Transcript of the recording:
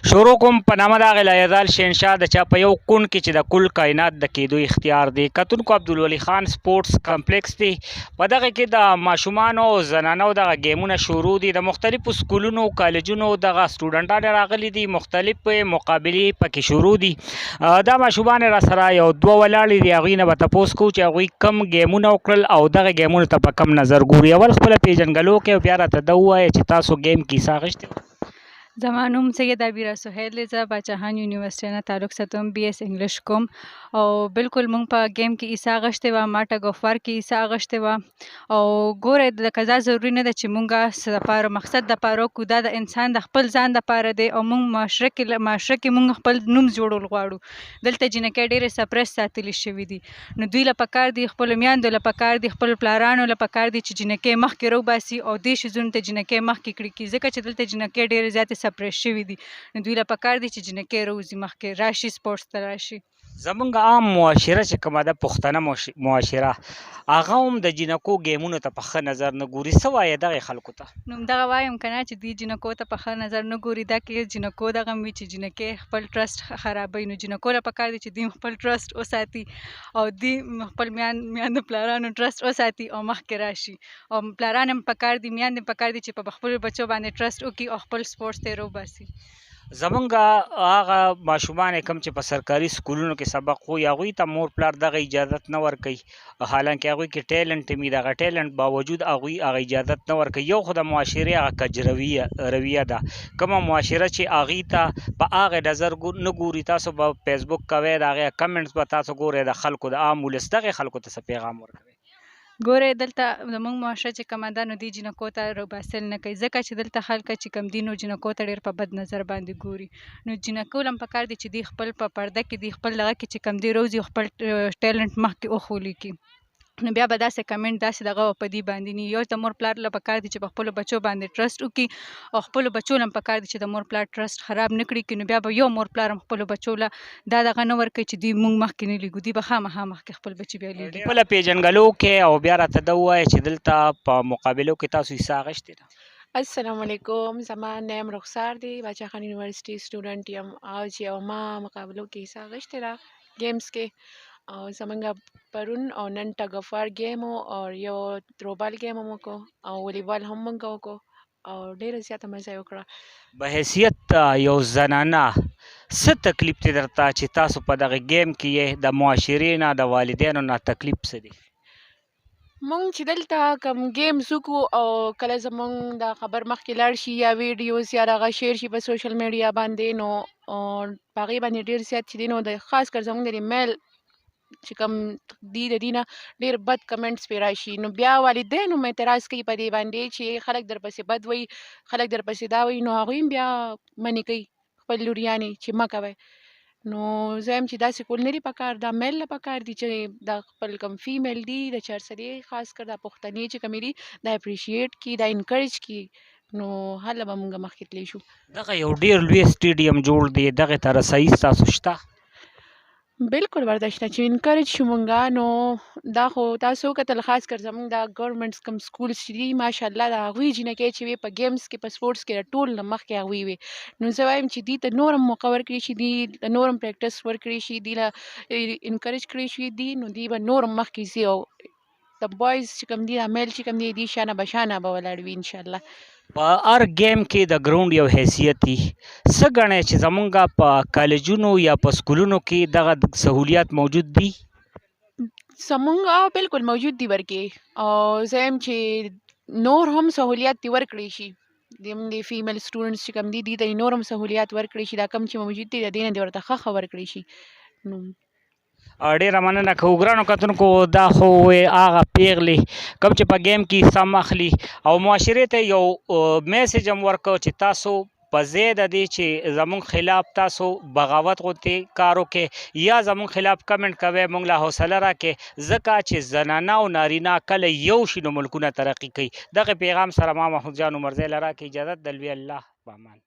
شروع کوم په نامه د هغې لایزال شهنشاه د چا په یو کونډ کې چې د کل کائنات د کېدو اختیار دی. کتونکو عبدالولي خان سپورټس کمپلیکس دی. په دغه کې د ماشومانو او زنانو دغه ګیمونه شروع دي. د مختلفو سکولونو کالجونو دغه سټوډنټان راغلي دي. مختلفې مقابلې پکې شروع دي. دا ماشومان را سره یو دوه ولاړې دي. هغوی نه به تپوس کوو چې هغوی کم ګیمونه وکړل او دغه ګیمونو ته په کم نظر ګوري. اول خپله پیژنګلو کې او بیا راته دا ووایه چې تاسو ګیم کیسه اخیستې وه. زما نوم سید عبیره سهیل دی. زه باچاهان یونیورسټۍ نه تعلق ساتم. بی ایس انګلیش کوم او بالکل موږ په ګیم کې حصه اخیستې وه. ما ټګ اف وار کې حصه اخیستې وه او ګوره د قضا ضروري نه ده چې موږ څه دپاره مقصد دپاره وکړو. دا د انسان د خپل ځان دپاره دی او موږ معاشره کې موږ خپل نوم جوړول غواړو. دلته جینکۍ ډېرې سپریس ساتلې شوي دي. نو دوی له پکار دي، خپلو میندو له پکار دي، خپلو پلارانو له پکار دي چې جینکۍ مخکې راوباسي او دې شیزونو ته جینکۍ مخکې کړي کړي، ځکه چې دلته جینکۍ ډېرې زیاتې سپریس شوي دي. نو دوی له پکار دي چې جینکۍ راوځي مخکې راشي سپورټس ته راشي. زمونږ عام معاشره چې کومه ده پښتنه معاشره هغه هم د جینکو ګیمونو ته په ښه نظر نه ګوري. څه وایې دغې خلکو ته؟ نو همدغه وایم که نه چې دوی جینکو ته په ښه نظر نه ګوري. دا کې جینکو دغه وي چې جینکۍ خپل ټرسټ خرابوي. نو جینکو له پکار دي چې دوی خپل ټرسټ وساتي او دوی خپل میندو پلارانو ټرسټ وساتي او مخکې راشي. او پلاران هم پکار دي، میندې هم پکار دي چې په خپلو بچو باندې ټرسټ وکړي او خپل سپورټس ته یې راوباسي. زمونږ هغه ماشومان کوم چې په سرکاري سکولونو کې سبق وایي هغوی ته مور پلار دغه اجازت نه ورکوي، حالانکه هغوی کې ټیلنټ وي. دغه ټیلنټ باوجود هغوی هغه اجازت نه ورکوي. یو خو د معاشرې هغه کج رویه ده. کومه معاشره چې هغوی ته په هغې نظر نه ګوري. تاسو به فیسبوک کوئ، د هغې کمنټس به تاسو ګورئ د خلکو د عام ولس. دغې خلکو ته څه پیغام ورکوئ؟ ګورې دلته زموږ معاشره چې کومه ده نو دوی جینکو ته راوباسل نه کوي، ځکه چې دلته خلک چې کوم دي نو جینکو ته ډېر په بد نظر باندې ګوري. نو جینکو له هم پکار دي چې دوی خپل په پرده کې دوی خپل دغه کې چې کوم دی روزي خپل ټیلنټ مخکې وښولي کي. نو بیا به داسې کمنټ داسې دغه په دې باندې نه. یو د مور پلار له پکار دي چې په خپلو بچو باندې ټرسټ وکړي او خپلو بچو له هم پکار دي چې د مور پلار ټرسټ خراب نه کړي. نو بیا به یو مور پلار هم خپلو بچو له دا دغه نه ورکوي چې دوی موږ مخکې نه لیږو. دوی به خامخا مخکې خپل بچي بیا لیږي. خپله پیژنګلو کې او بیا راته دا ووایه چې دلته په مقابلو کې تاسو حصه اخیستې ده. السلام علیکم، زما نیم رخسار دی. باچاخان یونیورسټۍ سټوډنټ یم او چې ما مقابلو کې حصه اخیستې ده ګیمز کې. او زمونږ پرون او نن ټګ اف وار ګیم او یو تروبال ګیم هم وکړو او والیبال هم مونږ وکړو او ډېره زیاته مزه یې وکړه. په حیثیت یو زنانه څه تکلیف دی درته چې تاسو په دغه ګیم کې یې د معاشرې نه د والدینو نه تکلیف څه دی؟ مونږ چې دلته کوم ګیمز وکړو او کله زمونږ دا خبر مخکې لاړ شي یا ویډیوز یا هغه شیر شي په سوشل میډیا باندې نو په هغې باندې ډېر زیات چې دی نو د خاص کر زمونږ د میل چې کوم دی د دې نه ډېر بد کمنټس پرې راشي. نو بیا والدین هم اعتراض کوي په دې باندې چې خلک درپسې بد وایي، خلک درپسې دا وایي. نو هغوی هم بیا منې کوي خپل لوریانې چې مه کوئ. نو زه یم چې داسې کول نه دي پکار. دا میل له پکار دي چې دا خپل کوم فیمیل دي د چرسدې خاص کر دا پښتنې چې کومې دي دا اپریشیټ کړي، دا انکریج کړي. نو هله به موږ مخکې تللی شو. دغه یو ډېر لوی سټیډیم جوړ دی، دغې ته رسایي ستاسو شته؟ بالکل ورته شته چې انکریج شو مونږه. نو دا خو تاسو وکتل خاص کر زمونږ دا ګورنمنټس کوم سکولز چې دي ماشاءالله د هغوی جینکۍ چې وي په ګیمز کې په سپورټس کې د ټول نه مخکې هغوی وي. نو زه وایم چې دوی ته نور هم موقع ورکړي شي، دوی ته نور هم پریکټس ورکړي شي، دوی له انکریج کړي شي دي نو دوی به نور هم مخکې ځي او د بوایز چې کوم دي میل چې کوم دي دې شانه به شانه به ولاړ وي انشاءالله. په هر ګیم کې د ګراوند یو حیثیت وي. څه ګڼئ چې زمونږ په کالجونو یا په سکولونو کې دغه سهولیات موجود دي؟ زمونږ بالکل موجود دي ورکې او زه یم چې نور هم سهولیات دې ورکړی شي. د فیمیل سټوډنټس چې کوم دي دې ته یې نور هم سهولیات ورکړی شي. دا کوم چې موجود دي د دې نه دې ورته ښه ورکړی شي. نو ډېره مننه کوو. ګرانو کتونکو دا خو هغه پیغلې کوم چې په ګیم کې حصه هم اخلي او معاشرې ته یو میسج هم ورکړو چې تاسو په ځای د دې چې زمونږ خلاف تاسو بغاوت غوندې کار وکړئ یا زمونږ خلاف کمنټ کوئ، موږ له حوصله راکړئ، ځکه چې زنانه او نارینه کله یو شي نو ملکونه ترقي کوي. دغه پیغام سره ما محمود جان عمرزی له راکړئ اجازت د لوی الله په امان.